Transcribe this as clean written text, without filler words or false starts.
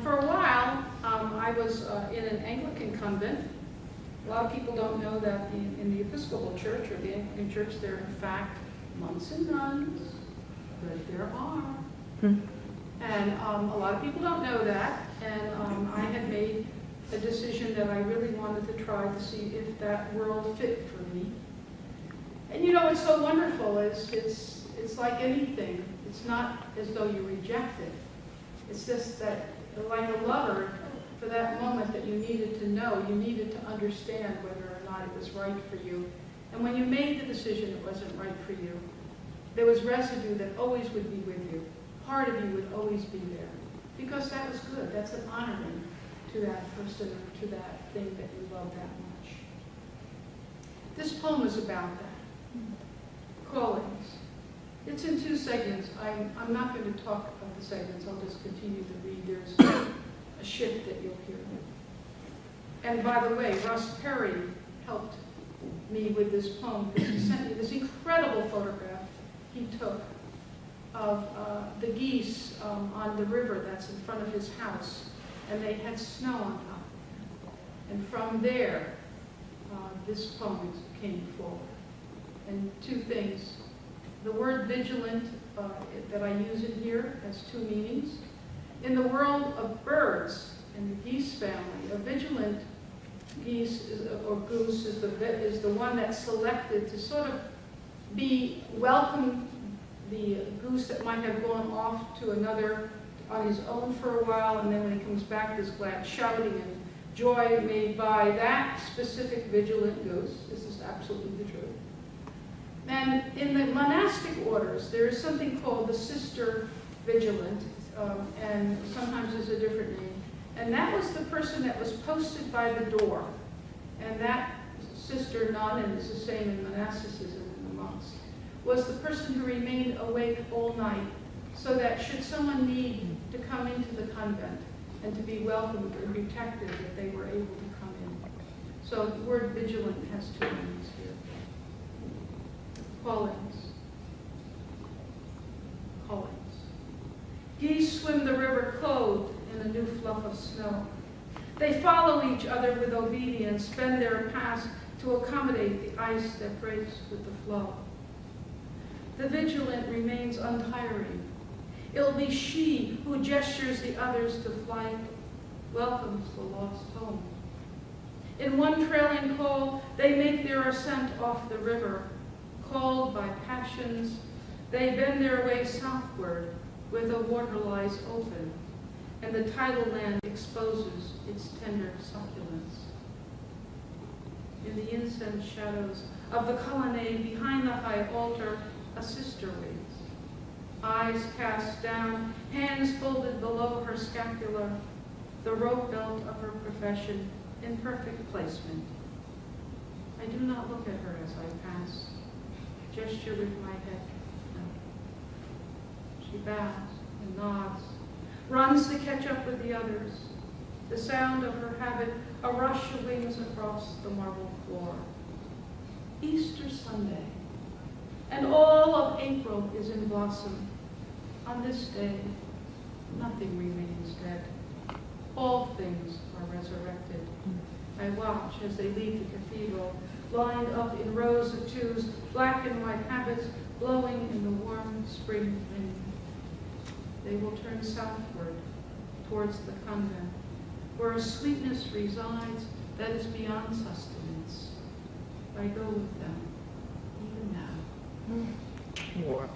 For a while, I was in an Anglican convent. A lot of people don't know that in the Episcopal Church or the Anglican Church, there are in fact monks and nuns, but there are. And a lot of people don't know that, and I had made a decision that I really wanted to try to see if that world fit for me. And you know, it's so wonderful. It's like anything. It's not as though you reject it. It's just that, like a lover, for that moment that you needed to know, you needed to understand whether or not it was right for you. And when you made the decision it wasn't right for you, there was residue that always would be with you. Part of you would always be there. Because that was good. That's an honoring to that person or to that thing that you love that much. This poem is about that. Callings. It's in 2 segments. I'm not going to talk about the segments. I'll just continue to read. There's a shift that you'll hear. And by the way, Russ Perry helped me with this poem because he sent me this incredible photograph he took of the geese on the river that's in front of his house. And they had snow on top. And from there, this poem came forward. And 2 things. The word vigilant that I use in here has 2 meanings. In the world of birds, in the geese family, a vigilant geese or goose is the one that's selected to sort of welcome the goose that might have gone off to another on his own for a while, and then when he comes back, there's glad shouting and joy made by that specific vigilant goose. This is absolutely the truth. And in the monastic orders, there is something called the sister vigilant, and sometimes there's a different name. And that was the person that was posted by the door. And that sister nun, and it's the same in monasticism and the monks, was the person who remained awake all night, so that should someone need to come into the convent and to be welcomed and protected, that they were able to come in. So the word vigilant has 2 meanings here. Callings. Callings. Geese swim the river clothed in a new fluff of snow. They follow each other with obedience, bend their paths to accommodate the ice that breaks with the flow. The vigilant remains untiring. It'll be she who gestures the others to flight, welcomes the lost home. In one trailing call, they make their ascent off the river. Called by passions, they bend their way southward where the water lies open, and the tidal land exposes its tender succulence. In the incense shadows of the colonnade behind the high altar, a sister waits. Eyes cast down, hands folded below her scapula, the rope belt of her profession in perfect placement. I do not look at her as I pass, gesture with my head. No. She bows and nods, runs to catch up with the others. The sound of her habit, a rush of wings across the marble floor. Easter Sunday, and all of April is in blossom. On this day, nothing remains dead. All things are resurrected. I watch as they leave the cathedral, lined up in rows of 2s, black and white habits blowing in the warm spring wind. They will turn southward towards the convent, where a sweetness resides that is beyond sustenance. I go with them, even now. Wow.